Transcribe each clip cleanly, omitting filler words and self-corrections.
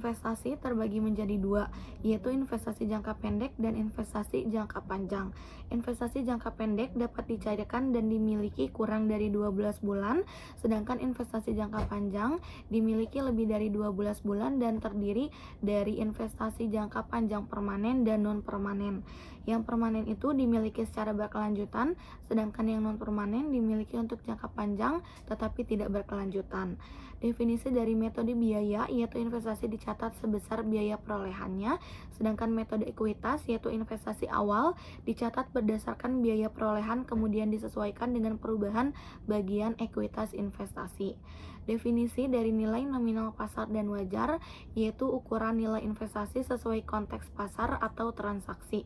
Investasi terbagi menjadi dua, yaitu investasi jangka pendek dan investasi jangka panjang. Investasi jangka pendek dapat dicairkan dan dimiliki kurang dari 12 bulan, sedangkan investasi jangka panjang dimiliki lebih dari 12 bulan dan terdiri dari investasi jangka panjang permanen dan non-permanen. Yang permanen itu dimiliki secara berkelanjutan, sedangkan yang non-permanen dimiliki untuk jangka panjang tetapi tidak berkelanjutan. Definisi dari metode biaya yaitu investasi dicatat sebesar biaya perolehannya, sedangkan metode ekuitas yaitu investasi awal dicatat berdasarkan biaya perolehan kemudian disesuaikan dengan perubahan bagian ekuitas investasi. Definisi dari nilai nominal pasar dan wajar yaitu ukuran nilai investasi sesuai konteks pasar atau transaksi.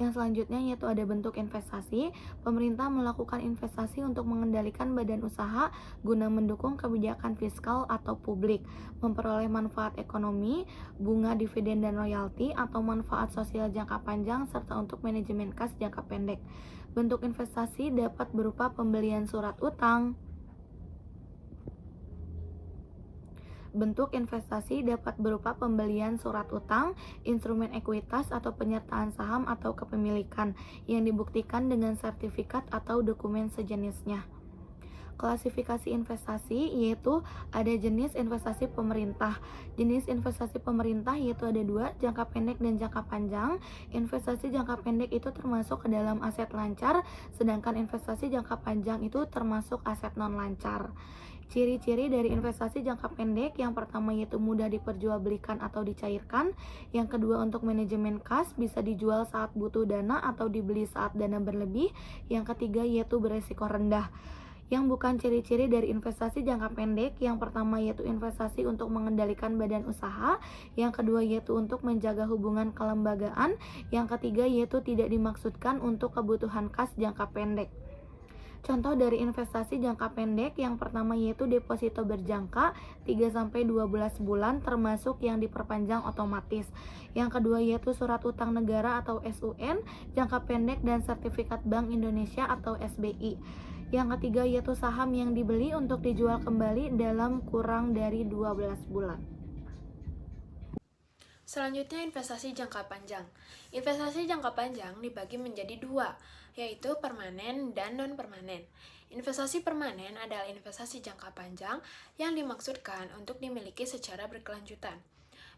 Yang selanjutnya yaitu ada bentuk investasi. Pemerintah melakukan investasi untuk mengendalikan badan usaha guna mendukung kebijakan fiskal atau publik, memperoleh manfaat ekonomi, bunga dividen dan royalti, atau manfaat sosial jangka panjang, serta untuk manajemen kas jangka pendek. Bentuk investasi dapat berupa pembelian surat utang. Bentuk investasi dapat berupa pembelian surat utang, instrumen ekuitas atau penyertaan saham atau kepemilikan yang dibuktikan dengan sertifikat atau dokumen sejenisnya. Klasifikasi investasi yaitu ada jenis investasi pemerintah. Jenis investasi pemerintah yaitu ada dua, jangka pendek dan jangka panjang. Investasi jangka pendek itu termasuk ke dalam aset lancar, sedangkan investasi jangka panjang itu termasuk aset non lancar. Ciri-ciri dari investasi jangka pendek yang pertama yaitu mudah diperjualbelikan atau dicairkan. Yang kedua untuk manajemen kas, bisa dijual saat butuh dana atau dibeli saat dana berlebih. Yang ketiga yaitu beresiko rendah. Yang bukan ciri-ciri dari investasi jangka pendek, yang pertama yaitu investasi untuk mengendalikan badan usaha, yang kedua yaitu untuk menjaga hubungan kelembagaan, yang ketiga yaitu tidak dimaksudkan untuk kebutuhan kas jangka pendek. Contoh dari investasi jangka pendek yang pertama yaitu deposito berjangka 3-12 bulan termasuk yang diperpanjang otomatis. Yang kedua yaitu surat utang negara atau SUN, jangka pendek dan sertifikat Bank Indonesia atau SBI. Yang ketiga yaitu saham yang dibeli untuk dijual kembali dalam kurang dari 12 bulan. Selanjutnya investasi jangka panjang. Investasi jangka panjang dibagi menjadi dua, yaitu permanen dan non-permanen. Investasi permanen adalah investasi jangka panjang yang dimaksudkan untuk dimiliki secara berkelanjutan.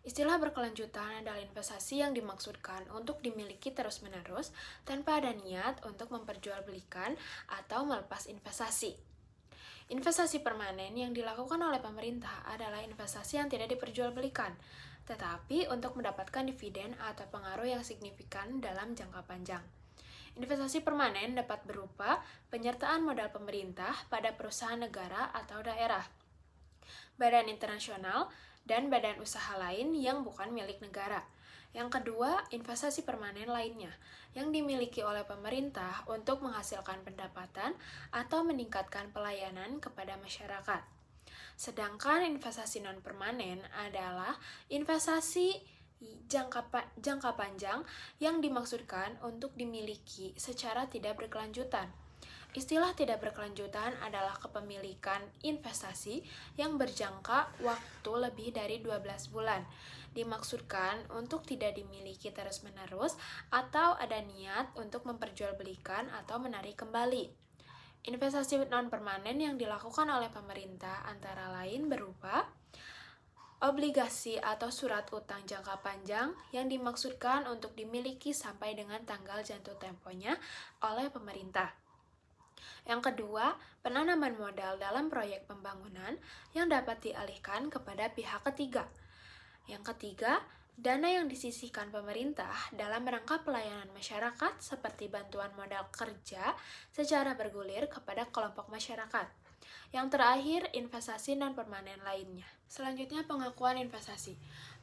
Istilah berkelanjutan adalah investasi yang dimaksudkan untuk dimiliki terus-menerus tanpa ada niat untuk memperjualbelikan atau melepas investasi. Investasi permanen yang dilakukan oleh pemerintah adalah investasi yang tidak diperjualbelikan, tetapi untuk mendapatkan dividen atau pengaruh yang signifikan dalam jangka panjang. Investasi permanen dapat berupa penyertaan modal pemerintah pada perusahaan negara atau daerah, badan internasional, dan badan usaha lain yang bukan milik negara. Yang kedua, investasi permanen lainnya yang dimiliki oleh pemerintah untuk menghasilkan pendapatan atau meningkatkan pelayanan kepada masyarakat. Sedangkan investasi non-permanen adalah investasi jangka panjang yang dimaksudkan untuk dimiliki secara tidak berkelanjutan. Istilah tidak berkelanjutan adalah kepemilikan investasi yang berjangka waktu lebih dari 12 bulan. Dimaksudkan untuk tidak dimiliki terus-menerus atau ada niat untuk memperjualbelikan atau menarik kembali. Investasi non-permanen yang dilakukan oleh pemerintah antara lain berupa obligasi atau surat utang jangka panjang yang dimaksudkan untuk dimiliki sampai dengan tanggal jatuh temponya oleh pemerintah. Yang kedua, penanaman modal dalam proyek pembangunan yang dapat dialihkan kepada pihak ketiga. Yang ketiga, dana yang disisihkan pemerintah dalam rangka pelayanan masyarakat seperti bantuan modal kerja secara bergulir kepada kelompok masyarakat. Yang terakhir, investasi non-permanen lainnya. Selanjutnya, pengakuan investasi.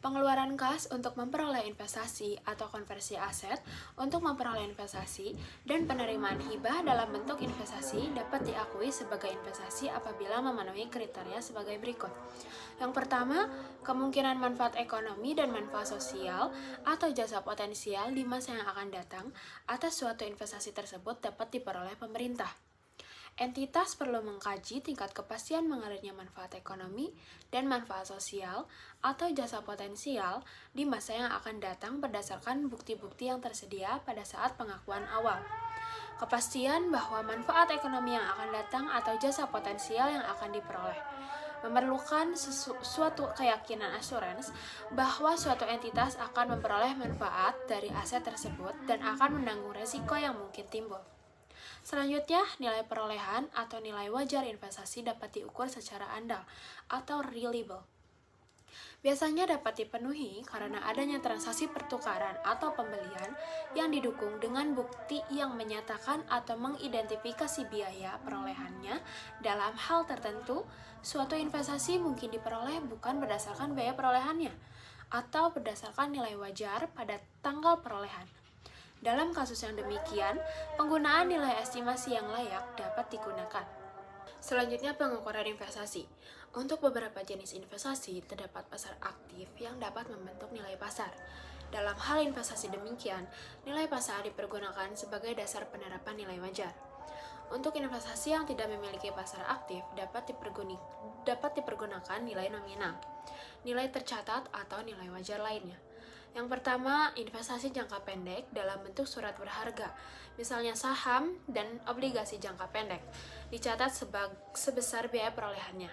Pengeluaran kas untuk memperoleh investasi atau konversi aset untuk memperoleh investasi dan penerimaan hibah dalam bentuk investasi dapat diakui sebagai investasi apabila memenuhi kriteria sebagai berikut. Yang pertama, kemungkinan manfaat ekonomi dan manfaat sosial atau jasa potensial di masa yang akan datang atas suatu investasi tersebut dapat diperoleh pemerintah. Entitas perlu mengkaji tingkat kepastian mengalirnya manfaat ekonomi dan manfaat sosial atau jasa potensial di masa yang akan datang berdasarkan bukti-bukti yang tersedia pada saat pengakuan awal. Kepastian bahwa manfaat ekonomi yang akan datang atau jasa potensial yang akan diperoleh memerlukan suatu keyakinan assurance bahwa suatu entitas akan memperoleh manfaat dari aset tersebut dan akan menanggung resiko yang mungkin timbul. Selanjutnya, nilai perolehan atau nilai wajar investasi dapat diukur secara andal atau reliable. Biasanya dapat dipenuhi karena adanya transaksi pertukaran atau pembelian yang didukung dengan bukti yang menyatakan atau mengidentifikasi biaya perolehannya. Dalam hal tertentu, suatu investasi mungkin diperoleh bukan berdasarkan biaya perolehannya, atau berdasarkan nilai wajar pada tanggal perolehan. Dalam kasus yang demikian, penggunaan nilai estimasi yang layak dapat digunakan. Selanjutnya, pengukuran investasi. Untuk beberapa jenis investasi, terdapat pasar aktif yang dapat membentuk nilai pasar. Dalam hal investasi demikian, nilai pasar dipergunakan sebagai dasar penerapan nilai wajar. Untuk investasi yang tidak memiliki pasar aktif, dapat dipergunakan nilai nominal, nilai tercatat, atau nilai wajar lainnya. Yang pertama, investasi jangka pendek dalam bentuk surat berharga, misalnya saham dan obligasi jangka pendek, dicatat sebesar biaya perolehannya.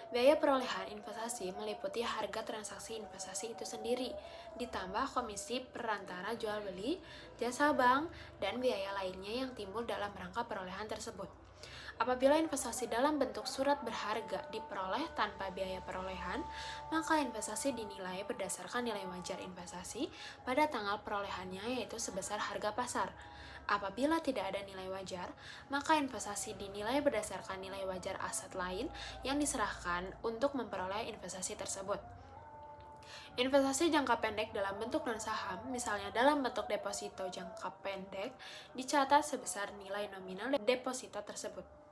Biaya perolehan investasi meliputi harga transaksi investasi itu sendiri, ditambah komisi perantara jual beli, jasa bank, dan biaya lainnya yang timbul dalam rangka perolehan tersebut. Apabila investasi dalam bentuk surat berharga diperoleh tanpa biaya perolehan, maka investasi dinilai berdasarkan nilai wajar investasi pada tanggal perolehannya, yaitu sebesar harga pasar. Apabila tidak ada nilai wajar, maka investasi dinilai berdasarkan nilai wajar aset lain yang diserahkan untuk memperoleh investasi tersebut. Investasi jangka pendek dalam bentuk non-saham, misalnya dalam bentuk deposito jangka pendek, dicatat sebesar nilai nominal deposito tersebut.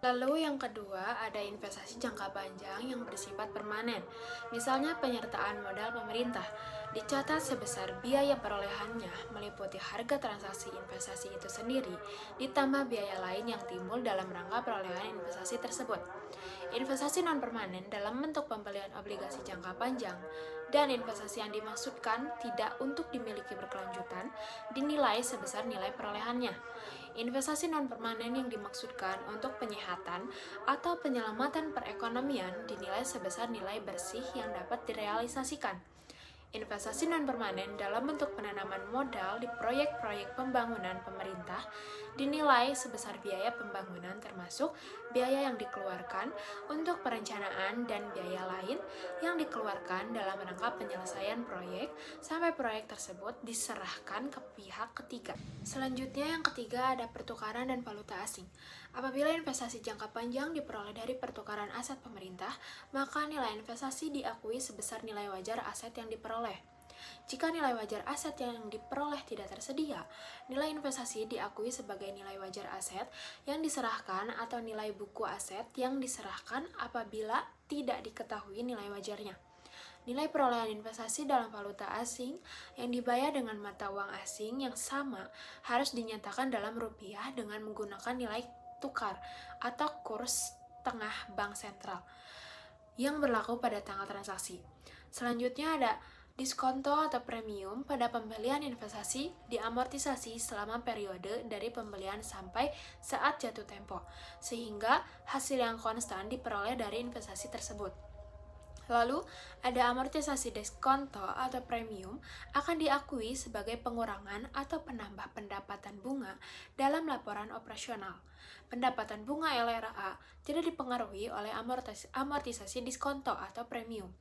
Lalu yang kedua, ada investasi jangka panjang yang bersifat permanen, misalnya penyertaan modal pemerintah, dicatat sebesar biaya perolehannya meliputi harga transaksi investasi itu sendiri, ditambah biaya lain yang timbul dalam rangka perolehan investasi tersebut. Investasi non-permanen dalam bentuk pembelian obligasi jangka panjang dan investasi yang dimaksudkan tidak untuk dimiliki berkelanjutan dinilai sebesar nilai perolehannya. Investasi non-permanen yang dimaksudkan untuk penyehatan atau penyelamatan perekonomian dinilai sebesar nilai bersih yang dapat direalisasikan. Investasi non-permanen dalam bentuk penanaman modal di proyek-proyek pembangunan pemerintah dinilai sebesar biaya pembangunan termasuk biaya yang dikeluarkan untuk perencanaan dan biaya lain yang dikeluarkan dalam rangka penyelesaian proyek sampai proyek tersebut diserahkan ke pihak ketiga. Selanjutnya yang ketiga ada pertukaran dan valuta asing. Apabila investasi jangka panjang diperoleh dari pertukaran aset pemerintah, maka nilai investasi diakui sebesar nilai wajar aset yang diperoleh. Jika nilai wajar aset yang diperoleh tidak tersedia, nilai investasi diakui sebagai nilai wajar aset yang diserahkan atau nilai buku aset yang diserahkan apabila tidak diketahui nilai wajarnya. Nilai perolehan investasi dalam valuta asing yang dibayar dengan mata uang asing yang sama harus dinyatakan dalam rupiah dengan menggunakan nilai tukar atau kurs tengah bank sentral yang berlaku pada tanggal transaksi. Selanjutnya ada diskonto atau premium pada pembelian investasi diamortisasi selama periode dari pembelian sampai saat jatuh tempo, sehingga hasil yang konstan diperoleh dari investasi tersebut. Lalu, ada amortisasi diskonto atau premium akan diakui sebagai pengurangan atau penambah pendapatan bunga dalam laporan operasional. Pendapatan bunga LRA tidak dipengaruhi oleh amortisasi diskonto atau premium.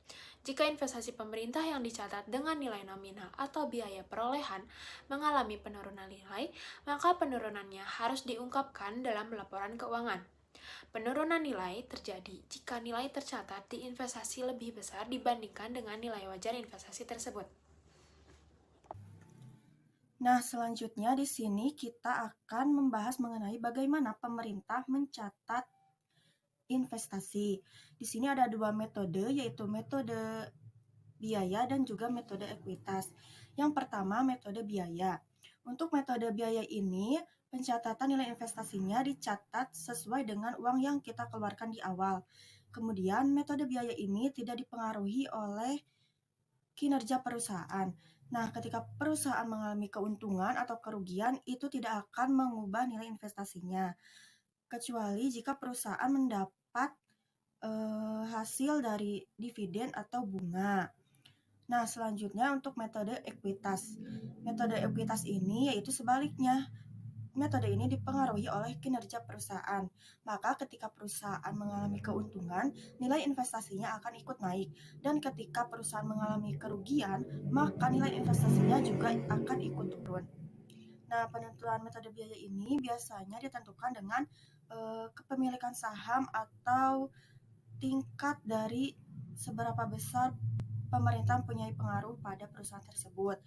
Jika investasi pemerintah yang dicatat dengan nilai nominal atau biaya perolehan mengalami penurunan nilai, maka penurunannya harus diungkapkan dalam laporan keuangan. Penurunan nilai terjadi jika nilai tercatat di investasi lebih besar dibandingkan dengan nilai wajar investasi tersebut. Nah, selanjutnya di sini kita akan membahas mengenai bagaimana pemerintah mencatat investasi. Di sini ada dua metode, yaitu metode biaya dan juga metode ekuitas. Yang pertama, metode biaya. Untuk metode biaya ini, Pencatatan nilai investasinya dicatat sesuai dengan uang yang kita keluarkan di awal. Kemudian, metode biaya ini tidak dipengaruhi oleh kinerja perusahaan. Nah, ketika perusahaan mengalami keuntungan atau kerugian, itu tidak akan mengubah nilai investasinya, kecuali jika perusahaan mendapat hasil dari dividen atau bunga. Nah, selanjutnya untuk metode ekuitas. Metode ekuitas ini yaitu sebaliknya. Metode ini dipengaruhi oleh kinerja perusahaan. Maka ketika perusahaan mengalami keuntungan, nilai investasinya akan ikut naik. Dan ketika perusahaan mengalami kerugian, maka nilai investasinya juga akan ikut turun. Nah, penentuan metode biaya ini biasanya ditentukan dengan kepemilikan saham atau tingkat dari seberapa besar pemerintah mempunyai pengaruh pada perusahaan tersebut.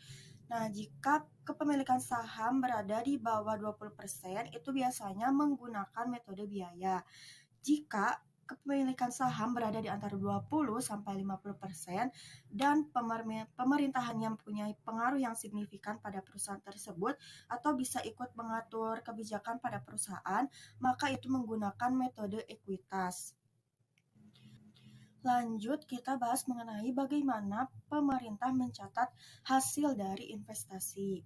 Nah, jika kepemilikan saham berada di bawah 20%, itu biasanya menggunakan metode biaya. Jika kepemilikan saham berada di antara 20-50% dan pemerintahan yang mempunyai pengaruh yang signifikan pada perusahaan tersebut atau bisa ikut mengatur kebijakan pada perusahaan, maka itu menggunakan metode ekuitas. Lanjut, kita bahas mengenai bagaimana pemerintah mencatat hasil dari investasi.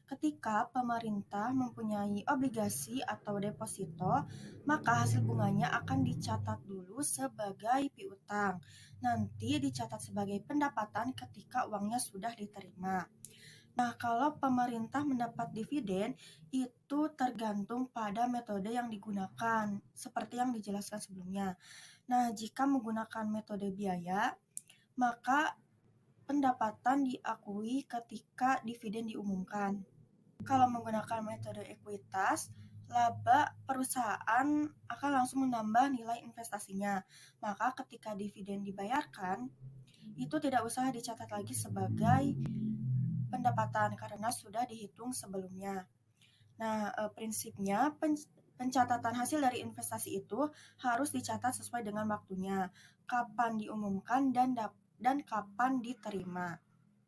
Ketika pemerintah mempunyai obligasi atau deposito, maka hasil bunganya akan dicatat dulu sebagai piutang. Nanti dicatat sebagai pendapatan ketika uangnya sudah diterima. Nah, kalau pemerintah mendapat dividen, itu tergantung pada metode yang digunakan, seperti yang dijelaskan sebelumnya. Nah, jika menggunakan metode biaya, maka pendapatan diakui ketika dividen diumumkan. Kalau menggunakan metode ekuitas, laba perusahaan akan langsung menambah nilai investasinya. Maka ketika dividen dibayarkan, itu tidak usah dicatat lagi sebagai pendapatan karena sudah dihitung sebelumnya. Nah, prinsipnya pencatatan hasil dari investasi itu harus dicatat sesuai dengan waktunya, kapan diumumkan dan kapan diterima.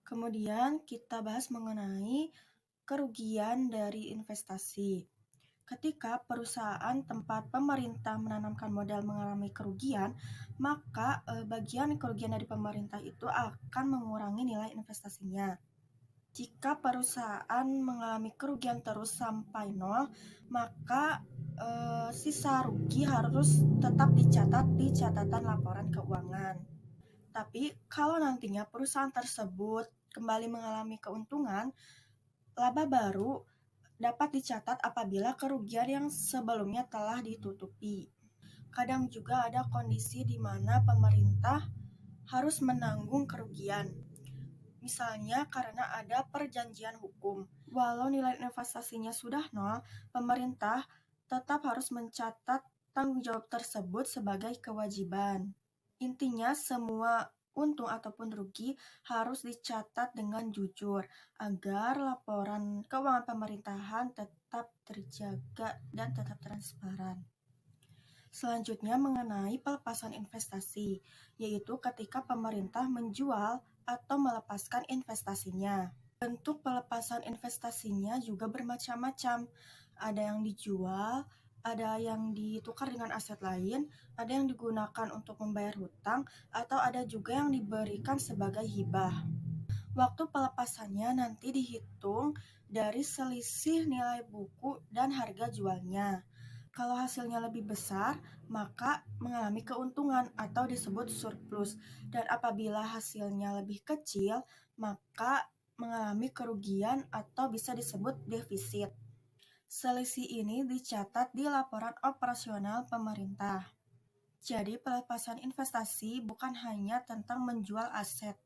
Kemudian kita bahas mengenai kerugian dari investasi. Ketika perusahaan tempat pemerintah menanamkan modal mengalami kerugian, maka bagian kerugian dari pemerintah itu akan mengurangi nilai investasinya. Jika perusahaan mengalami kerugian terus sampai nol, maka sisa rugi harus tetap dicatat di catatan laporan keuangan. Tapi kalau nantinya perusahaan tersebut kembali mengalami keuntungan, laba baru dapat dicatat apabila kerugian yang sebelumnya telah ditutupi. Kadang juga ada kondisi di mana pemerintah harus menanggung kerugian. Misalnya karena ada perjanjian hukum. Walau nilai investasinya sudah nol, pemerintah tetap harus mencatat tanggung jawab tersebut sebagai kewajiban. Intinya semua untung ataupun rugi harus dicatat dengan jujur agar laporan keuangan pemerintahan tetap terjaga dan tetap transparan. Selanjutnya mengenai pelepasan investasi, yaitu ketika pemerintah menjual atau melepaskan investasinya. Bentuk pelepasan investasinya juga bermacam-macam. Ada yang dijual, ada yang ditukar dengan aset lain, ada yang digunakan untuk membayar hutang, atau ada juga yang diberikan sebagai hibah. Waktu pelepasannya nanti dihitung dari selisih nilai buku dan harga jualnya. Kalau hasilnya lebih besar, maka mengalami keuntungan atau disebut surplus. Dan apabila hasilnya lebih kecil, maka mengalami kerugian atau bisa disebut defisit. Selisih ini dicatat di laporan operasional pemerintah. Jadi pelepasan investasi bukan hanya tentang menjual aset,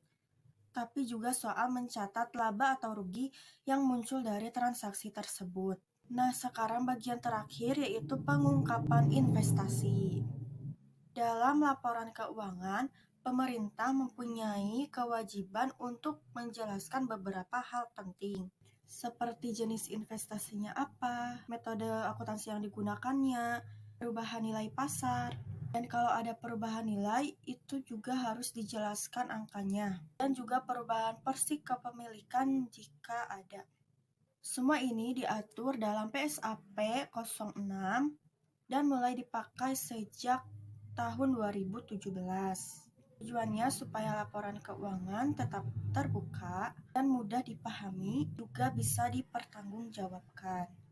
tapi juga soal mencatat laba atau rugi yang muncul dari transaksi tersebut. Nah, sekarang bagian terakhir yaitu pengungkapan investasi. Dalam laporan keuangan, pemerintah mempunyai kewajiban untuk menjelaskan beberapa hal penting, seperti jenis investasinya apa, metode akuntansi yang digunakannya, perubahan nilai pasar, dan kalau ada perubahan nilai, itu juga harus dijelaskan angkanya, dan juga perubahan persik kepemilikan jika ada. Semua ini diatur dalam PSAP 06 dan mulai dipakai sejak tahun 2017. Tujuannya supaya laporan keuangan tetap terbuka dan mudah dipahami, juga bisa dipertanggungjawabkan.